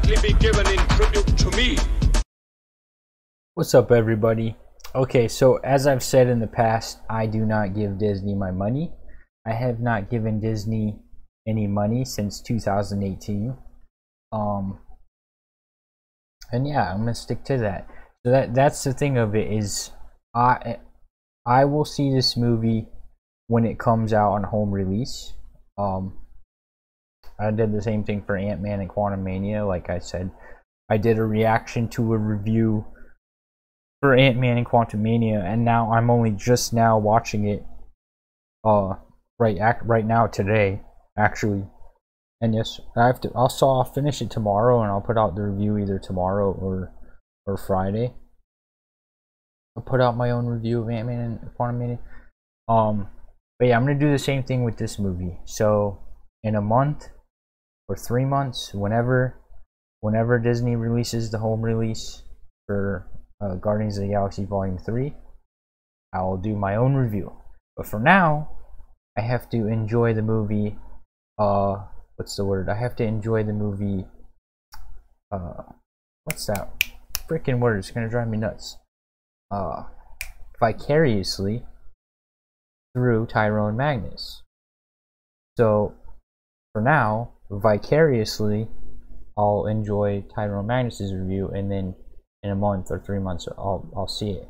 likely be given in tribute to me. What's up, everybody? Okay, so as I've said in the past, I do not give Disney my money. I have not given Disney any money since 2018. And yeah, I'm gonna stick to that. So that's the thing of it, is I will see this movie when it comes out on home release. I did the same thing for Ant-Man and Quantumania. Like I said, I did a reaction to a review for Ant-Man and Quantumania, and now I'm only just now watching it right now, today, actually. And yes, I'll finish it tomorrow, and I'll put out the review either tomorrow or Friday. I'll put out my own review of Ant-Man and Quantumania. But yeah, I'm gonna do the same thing with this movie. So in a month or 3 months, whenever Disney releases the home release for Guardians of the Galaxy Volume 3, I will do my own review. But for now, I have to enjoy the movie. What's the word? I have to enjoy the movie. What's that freaking word? It's gonna drive me nuts. Vicariously through Tyrone Magnus. So for now, vicariously, I'll enjoy Tyrone Magnus's review, and then in a month or 3 months, I'll see it.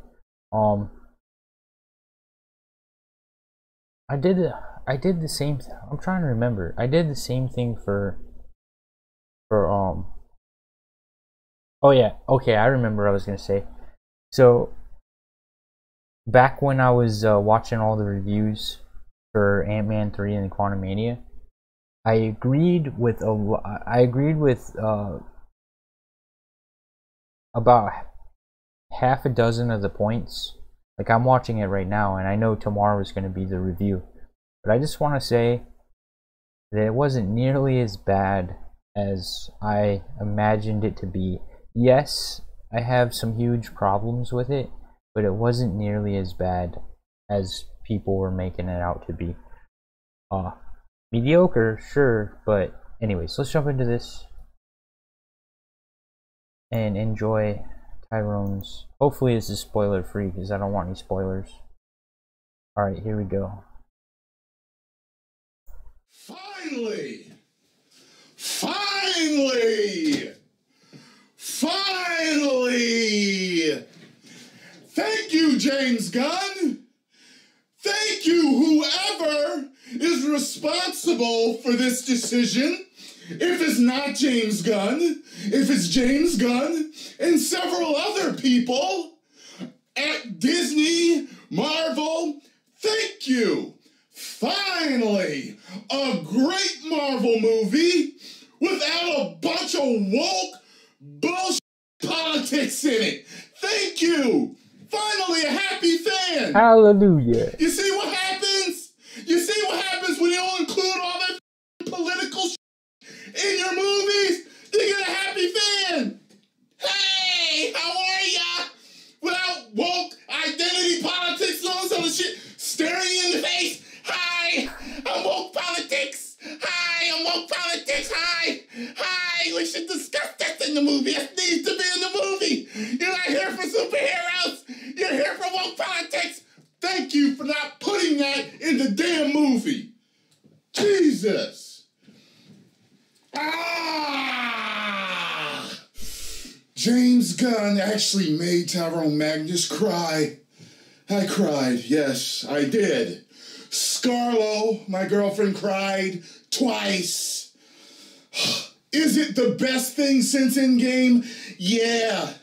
I did the same. I'm trying to remember. I did the same thing for oh yeah, okay, I remember what I was gonna say. So back when I was watching all the reviews for Ant-Man 3 and Quantumania, I agreed with about half a dozen of the points. Like, I'm watching it right now, and I know tomorrow is going to be the review. But I just want to say that it wasn't nearly as bad as I imagined it to be. Yes, I have some huge problems with it, but it wasn't nearly as bad as people were making it out to be. Mediocre, sure, but anyways, let's jump into this and enjoy Tyrone's. Hopefully this is spoiler free, because I don't want any spoilers. Alright, here we go. Finally! Thank you, James Gunn! Thank you, whoever is responsible for this decision. If it's not James Gunn, if it's James Gunn and several other people at Disney, Marvel, thank you. Finally, a great Marvel movie without a bunch of woke bullshit politics in it. Thank you. Finally, a happy fan. Hallelujah. You see what happens? You see what happens when you don't include all that political shit in your movies? You get a happy fan. Hey, how are ya? Without woke identity politics and all this other shit staring you in the face. Hi, I'm woke politics. Hi, I'm woke politics. Hi, we should discuss this in the movie. It needs to be in the movie. You're not here for superheroes. You're here for woke politics. Thank you for not putting that in the damn movie. Jesus. James Gunn actually made Tyrone Magnus cry. I cried. Yes, I did. Scarlo, my girlfriend, cried twice. Is it the best thing since Endgame? Yeah.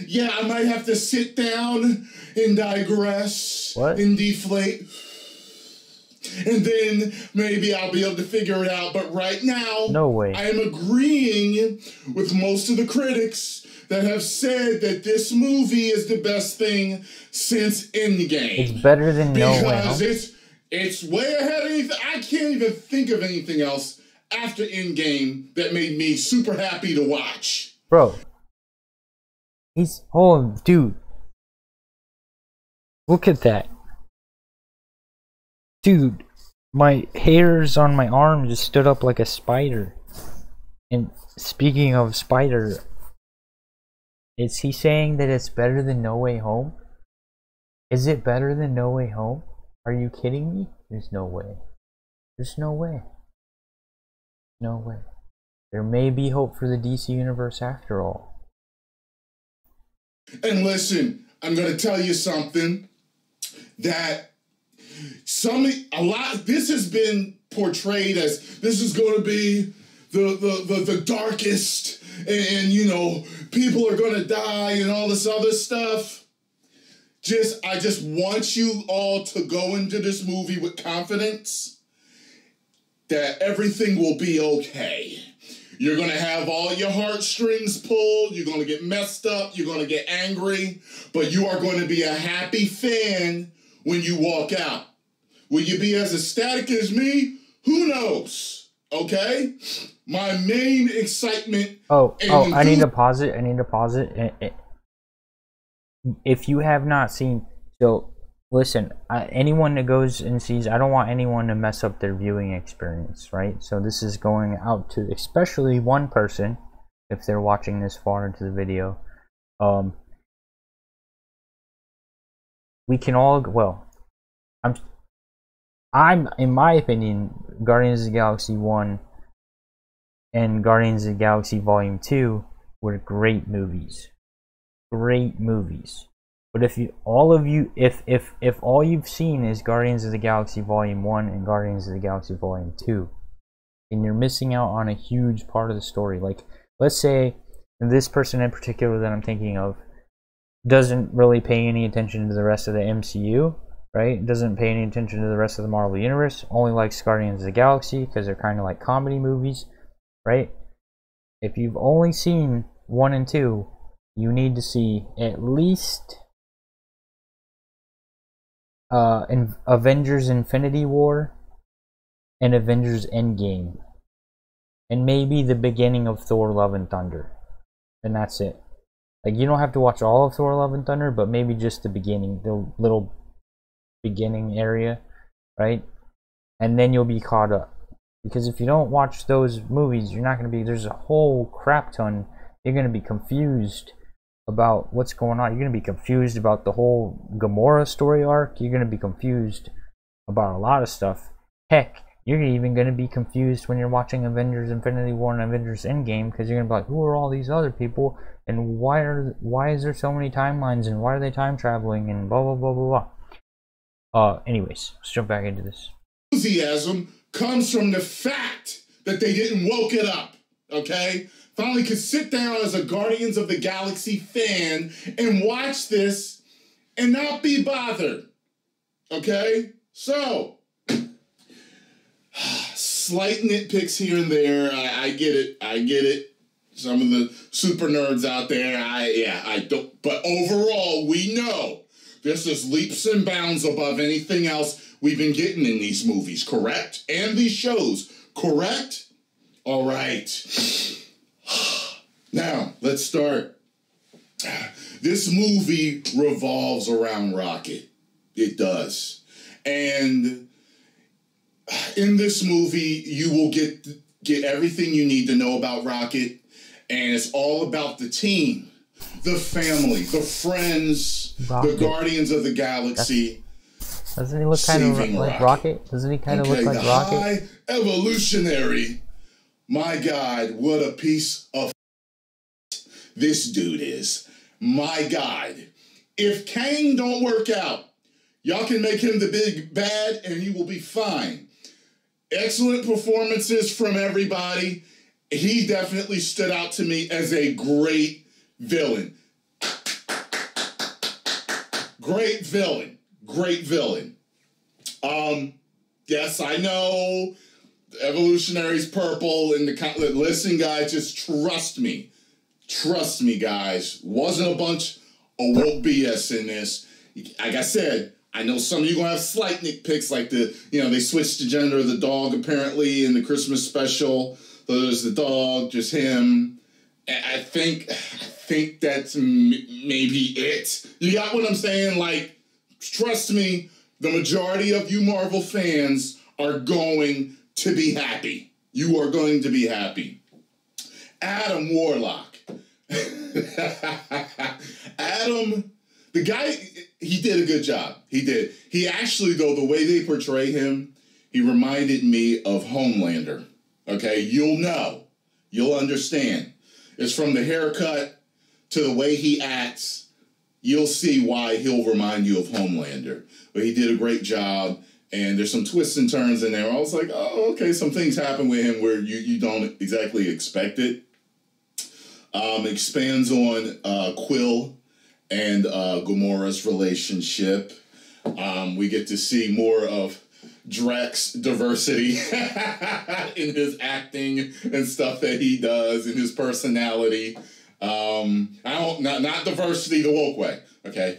Yeah, I might have to sit down and digress and deflate. And then maybe I'll be able to figure it out. But right now, no way. I am agreeing with most of the critics that have said that this movie is the best thing since Endgame. It's better than No Way Home. Because it's way ahead of anything. I can't even think of anything else after Endgame that made me super happy to watch. Bro. Dude. Look at that. Dude, my hairs on my arm just stood up like a spider. And speaking of Spider, is he saying that it's better than No Way Home? Is it better than No Way Home? Are you kidding me? There's no way. There's no way. No way. There may be hope for the DC universe after all. And listen, I'm going to tell you something that this has been portrayed as this is going to be the darkest, and you know, people are going to die and all this other stuff. I just want you all to go into this movie with confidence that everything will be okay. You're going to have all your heartstrings pulled. You're going to get messed up. You're going to get angry. But you are going to be a happy fan when you walk out. Will you be as ecstatic as me? Who knows? Okay? My main excitement... I need to pause it. If you have not seen... So, listen, anyone that goes and sees... I don't want anyone to mess up their viewing experience, right? So this is going out to especially one person, if they're watching this far into the video. We can all... Well, I'm in my opinion, Guardians of the Galaxy 1 and Guardians of the Galaxy Volume 2 were great movies. Great movies. But if all you've seen is Guardians of the Galaxy Volume 1 and Guardians of the Galaxy Volume 2, then you're missing out on a huge part of the story. Like, let's say this person in particular that I'm thinking of doesn't really pay any attention to the rest of the MCU, right? Doesn't pay any attention to the rest of the Marvel Universe, only likes Guardians of the Galaxy because they're kind of like comedy movies, right? If you've only seen 1 and 2, you need to see at least Avengers Infinity War and Avengers Endgame, and maybe the beginning of Thor Love and Thunder, and that's it. Like, you don't have to watch all of Thor Love and Thunder, but maybe just the beginning, the little beginning area, right? And then you'll be caught up. Because if you don't watch those movies, you're not going to be... There's a whole crap ton. You're going to be confused about what's going on. You're going to be confused about the whole Gamora story arc. You're going to be confused about a lot of stuff. Heck, you're even going to be confused when you're watching Avengers Infinity War and Avengers Endgame, because you're going to be like, who are all these other people? And why is there so many timelines? And why are they time traveling? And blah, blah, blah, blah, blah. Anyways, let's jump back into this. Enthusiasm comes from the fact that they didn't woke it up, okay? Finally could sit down as a Guardians of the Galaxy fan and watch this and not be bothered, okay? So, slight nitpicks here and there. I get it. Some of the super nerds out there, I don't. But overall, we know this is leaps and bounds above anything else we've been getting in these movies, correct? And these shows, correct? All right. Now, let's start. This movie revolves around Rocket. It does. And in this movie, you will get everything you need to know about Rocket. And it's all about the team, the family, the friends, Rocket. The Guardians of the Galaxy. Doesn't he look kind of like Rocket? Doesn't he kind of look like Rocket? High evolutionary. My God, what a piece of this dude is. My God. If Kang don't work out, y'all can make him the big bad and he will be fine. Excellent performances from everybody. He definitely stood out to me as a great villain. Great villain. Great villain. Yes, I know Evolutionary's purple and listen, guys, just trust me. Trust me, guys. Wasn't a bunch of woke BS in this. Like I said, I know some of you gonna have slight nitpicks, like they switched the gender of the dog apparently in the Christmas special. So there's the dog, just him. I think that's maybe it. You got what I'm saying? Like, trust me, the majority of you Marvel fans are going to be happy. You are going to be happy. Adam Warlock. Adam, the guy, he did a good job. He did. He actually, though, the way they portray him, he reminded me of Homelander. Okay, you'll know. You'll understand. It's from the haircut to the way he acts. You'll see why he'll remind you of Homelander. But he did a great job. And there's some twists and turns in there. I was like, oh, okay, some things happen with him where you don't exactly expect it. Expands on Quill and Gamora's relationship. We get to see more of Drax's diversity in his acting and stuff that he does, in his personality. Not diversity the woke way. Okay.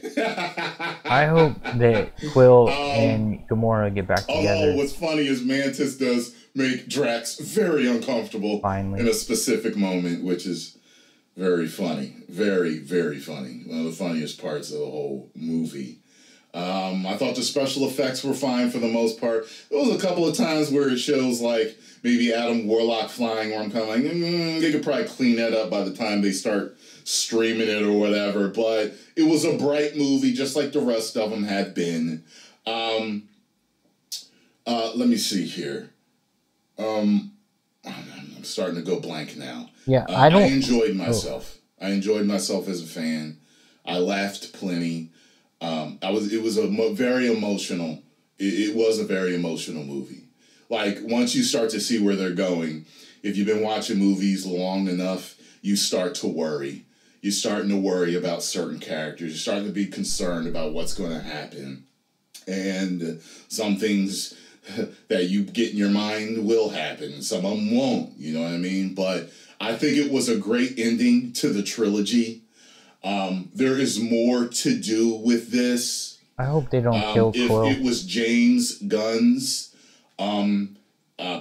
I hope that Quill and Gamora get back together. Although what's funny is Mantis does make Drax very uncomfortable in a specific moment, which is very funny. Very, very funny. One of the funniest parts of the whole movie. I thought the special effects were fine for the most part. There was a couple of times where it shows like maybe Adam Warlock flying, where I'm kind of like, they could probably clean that up by the time they start streaming it or whatever. But it was a bright movie, just like the rest of them had been. Let me see here. I'm starting to go blank now. Yeah, I enjoyed myself. I enjoyed myself as a fan. I laughed plenty. It was a very emotional. It was a very emotional movie. Like, once you start to see where they're going, if you've been watching movies long enough, you start to worry. You're starting to worry about certain characters. You're starting to be concerned about what's going to happen. And some things that you get in your mind will happen. Some of them won't, you know what I mean? But I think it was a great ending to the trilogy. There is more to do with this. I hope they don't kill Quill. If it was James Gunn's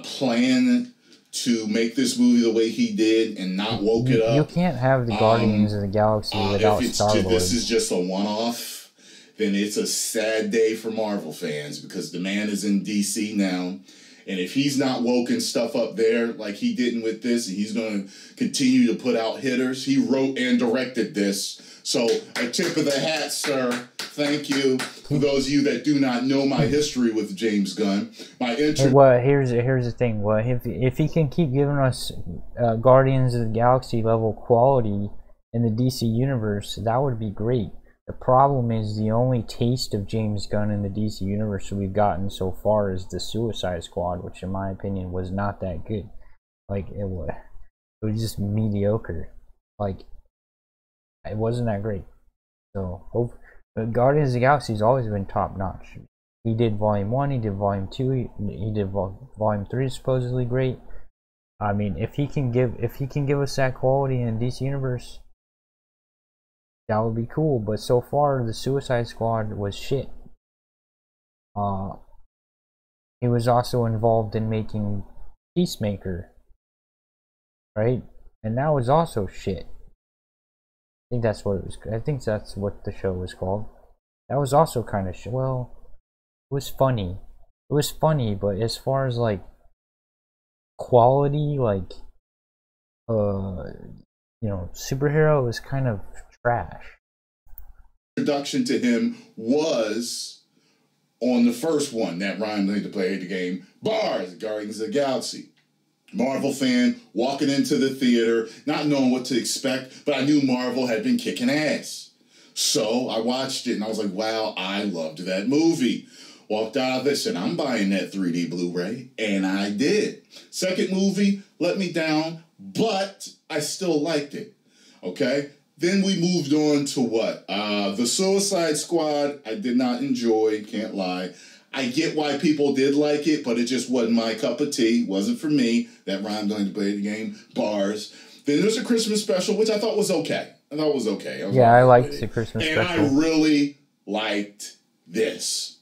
plan to make this movie the way he did and not woke it up. You can't have the Guardians of the Galaxy without Star-Lord. If this is just a one-off, then it's a sad day for Marvel fans, because the man is in DC now. And if he's not woken stuff up there like he didn't with this, and he's going to continue to put out hitters. He wrote and directed this. So a tip of the hat, sir. Thank you. For those of you that do not know my history with James Gunn. Well, here's the thing. Well, if he can keep giving us Guardians of the Galaxy level quality in the DC universe, that would be great. The problem is the only taste of James Gunn in the DC universe we've gotten so far is the Suicide Squad, which in my opinion was not that good. Like, it was just mediocre. Like, it wasn't that great. So, Guardians of the Galaxy has always been top notch. He did Volume 1, he did Volume 2, he did Volume 3, supposedly great. I mean, if he can give us that quality in the DC universe, that would be cool. But so far, the Suicide Squad was shit. He was also involved in making Peacemaker, right? And that was also shit. I think that's what it was. I think that's what the show was called. That was also kind of shit. Well, it was funny. It was funny, but as far as like quality, like superhero, it was kind of trash. Introduction to him was on the first one that Ryan made to play the game, Bars, Guardians of the Galaxy. Marvel fan, walking into the theater, not knowing what to expect, but I knew Marvel had been kicking ass. So I watched it and I was like, wow, I loved that movie. Walked out of this and I'm buying that 3D Blu-ray, and I did. Second movie let me down, but I still liked it. Okay? Then we moved on to what? The Suicide Squad, I did not enjoy, can't lie. I get why people did like it, but it just wasn't my cup of tea. Wasn't for me. That rhymed on to play the game. Bars. Then there's a Christmas special, which I thought was okay. I liked the Christmas special. And I really liked this.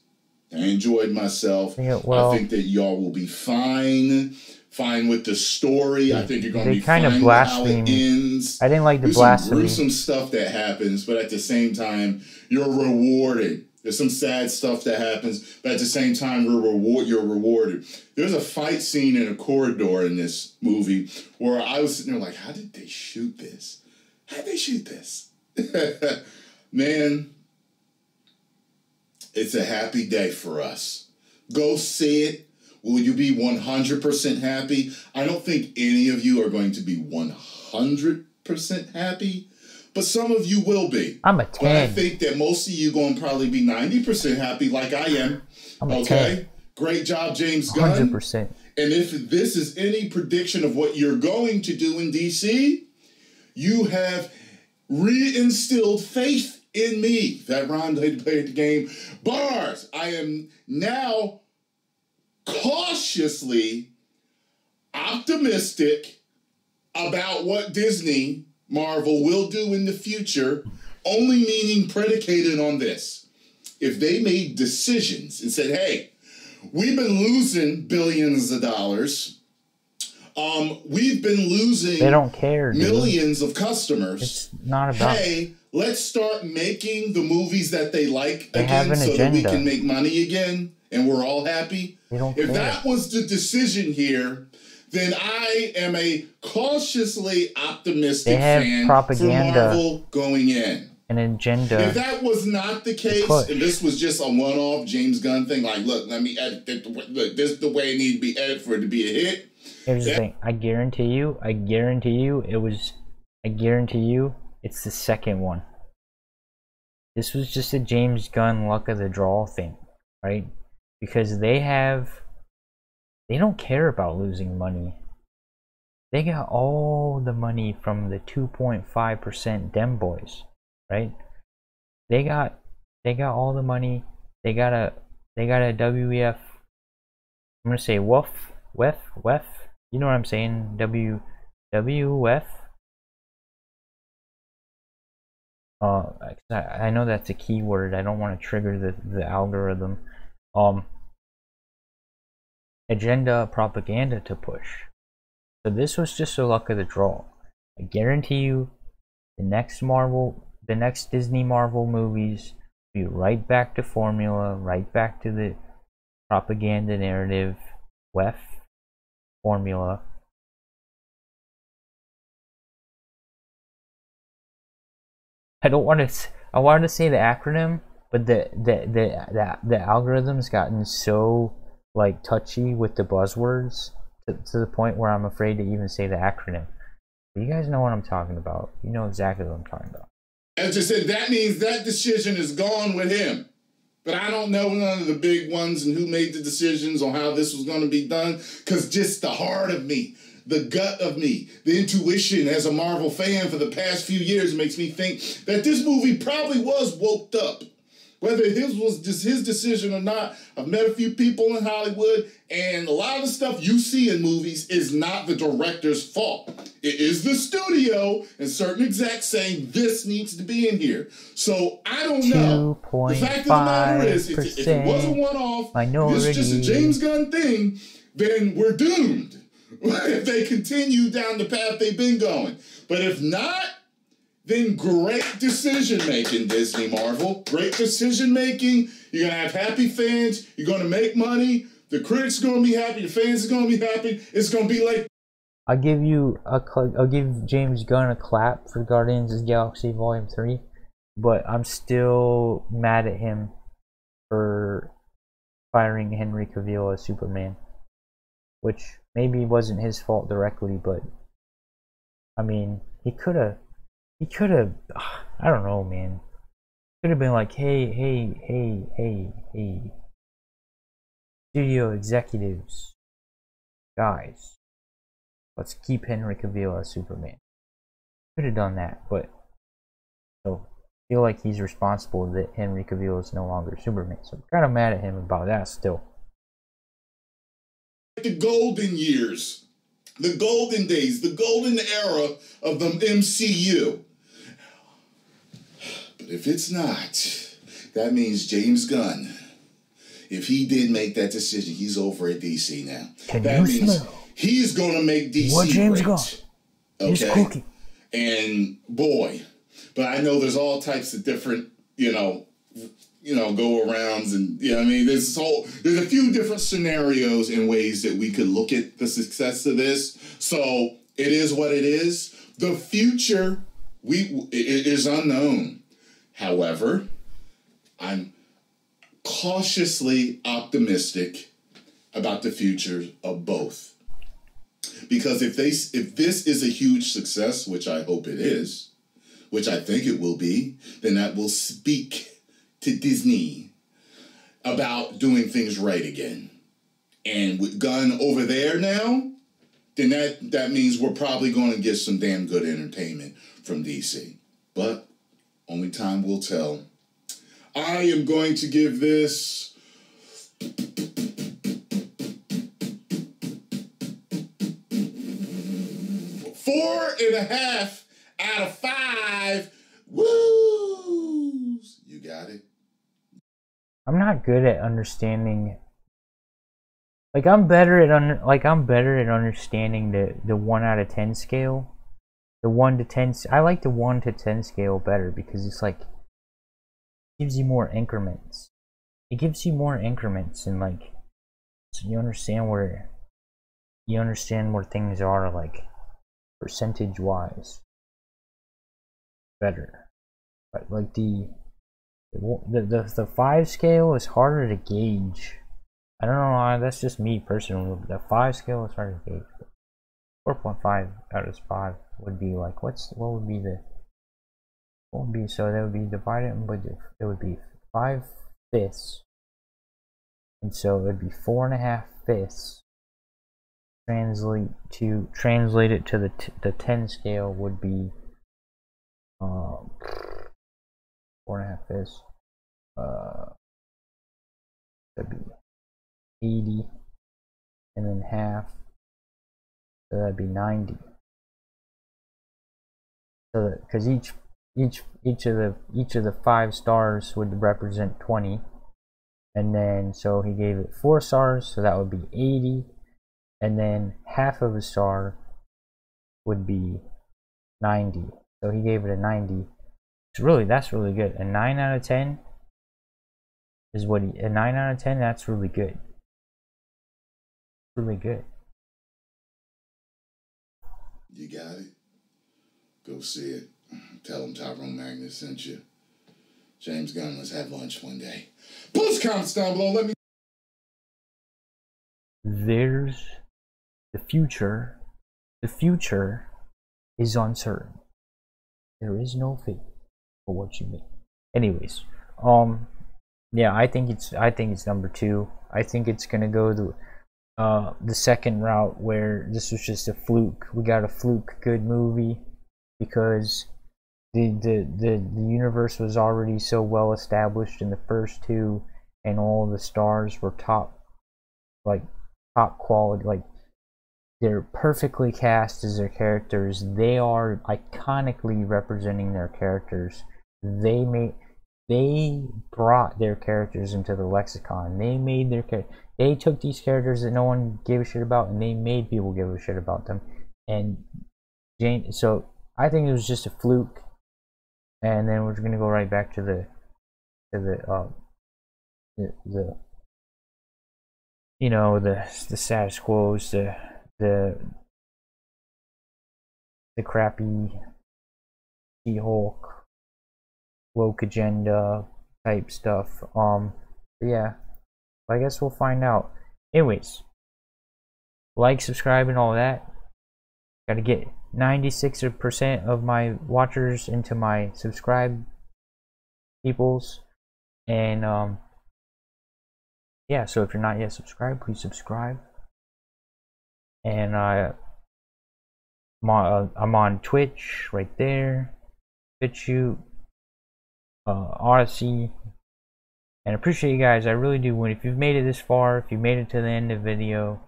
I enjoyed myself. Yeah, well, I think that y'all will be fine. Fine with the story. I think you're going to be kind fine of with how it ends. I didn't like the There's blasphemy. There's some gruesome stuff that happens, but at the same time, you're rewarded There's some sad stuff that happens, but at the same time, you're rewarded. There's a fight scene in a corridor in this movie where I was sitting there like, how did they shoot this? How did they shoot this? Man, it's a happy day for us. Go see it. Will you be 100% happy? I don't think any of you are going to be 100% happy. But some of you will be. I'm a 10. But I think that most of you going to probably be 90% happy like I am. I'm a okay? 10. Great job, James Gunn. 100%. And if this is any prediction of what you're going to do in DC, you have reinstilled faith in me. That Ron played the game. Bars, I am now cautiously optimistic about what Disney Marvel will do in the future, only meaning predicated on this. If they made decisions and said, hey, we've been losing billions of dollars. We've been losing they don't care, millions of customers. It's not about. Hey, let's start making the movies that they like they again so agenda. that we can make money again and we're all happy. They don't if care. that was the decision here, then I am a cautiously optimistic fan propaganda, for Marvel going in. An agenda. If that was not the case, and this was just a one-off James Gunn thing, like, look, let me edit it. Look, this is the way it needs to be edited for it to be a hit. Here's the thing. I guarantee you, it's the second one. This was just a James Gunn luck of the draw thing, right? Because they don't care about losing money. They got all the money from the 2.5% Dem Boys, right? They got all the money. They got a WEF. I'm gonna say WEF. You know what I'm saying? WEF. I know that's a key word. I don't want to trigger the algorithm. Agenda propaganda to push. So this was just a luck of the draw. I guarantee you the next Disney Marvel movies will be right back to formula, right back to the propaganda narrative, WEF formula. I wanted to say the acronym, but the algorithm's gotten so like touchy with the buzzwords to the point where I'm afraid to even say the acronym. But you guys know what I'm talking about. You know exactly what I'm talking about. As I said, that means that decision is gone with him. But I don't know none of the big ones and who made the decisions on how this was going to be done, because just the heart of me, the gut of me, the intuition as a Marvel fan for the past few years makes me think that this movie probably was woked up. Whether his was just his decision or not, I've met a few people in Hollywood, and a lot of the stuff you see in movies is not the director's fault. It is the studio and certain execs saying this needs to be in here. So I don't know. The fact of the matter is, if it was a one-off, this is just a James Gunn thing, then we're doomed if they continue down the path they've been going. But if not, then great decision-making, Disney Marvel. Great decision-making. You're going to have happy fans. You're going to make money. The critics are going to be happy. The fans are going to be happy. It's going to be like... I'll give James Gunn a clap for Guardians of the Galaxy Volume 3, but I'm still mad at him for firing Henry Cavill as Superman, which maybe wasn't his fault directly, but I mean, he could have, I don't know, man. Could have been like, hey, studio executives, guys, let's keep Henry Cavill as Superman. Could have done that, but so I feel like he's responsible that Henry Cavill is no longer Superman. So I'm kind of mad at him about that still. The golden years, the golden days, the golden era of the MCU. But if it's not, that means James Gunn, if he did make that decision, he's over at DC now. That means he's going to make DC what James great. Gunn? He's cooking. And boy, but I know there's all types of different, go arounds and I mean, there's a few different scenarios and ways that we could look at the success of this. So it is what it is. The future it is unknown. However, I'm cautiously optimistic about the future of both. Because if this is a huge success, which I hope it is, which I think it will be, then that will speak to Disney about doing things right again. And with Gunn over there now, then that means we're probably going to get some damn good entertainment from DC. But only time will tell. I am going to give this 4.5 out of 5. Woos! You got it? I'm not good at understanding. Like I'm better at understanding the 1 out of 10 scale. The 1 to 10. I like the 1 to 10 scale better because it's like it gives you more increments. It gives you more increments and like so you understand where things are like percentage wise better. But like the 5 scale is harder to gauge. I don't know why, that's just me personally. The 5 scale is harder to gauge. 4.5 out of 5 would be like so that would be divided by it would be 5/5, and so it would be 4.5/5. Translate it to the 10 scale would be 4.5/5. That'd be 80, and then half, so that'd be 90. So that because each of the 5 stars would represent 20, and then so he gave it 4 stars, so that would be 80, and then half of a star would be 90. So he gave it a 90. That's really good. A 9 out of 10 is what a 9 out of 10. That's really good. Really good. You got it. Go see it. Tell him Tyrone Magnus sent you. James Gunn, let's have lunch one day. Post comments down below. Let me. There's the future. The future is uncertain. There is no fate for what you make. Anyways, yeah, I think it's number 2. I think it's gonna go the second route where this was just a fluke. We got a fluke good movie because the universe was already so well established in the first 2, and all the stars were top quality. Like they're perfectly cast as their characters. They are iconically representing their characters. They brought their characters into the lexicon. They took these characters that no one gave a shit about, and they made people give a shit about them. And so I think it was just a fluke. And then we're gonna go right back to the status quos, the crappy She-Hulk, woke agenda type stuff. Yeah, I guess we'll find out. Anyways, like, subscribe, and all that. Gotta get 96% of my watchers into my subscribe peoples, and yeah. So if you're not yet subscribed, please subscribe. And I'm on Twitch right there, BitChute, Odyssey, and I appreciate you guys. I really do. If you've made it this far, if you made it to the end of the video,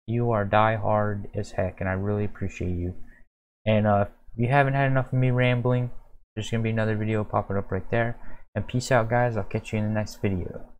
you are diehard as heck, and I really appreciate you. And if you haven't had enough of me rambling, there's gonna be another video popping up right there. And peace out, guys. I'll catch you in the next video.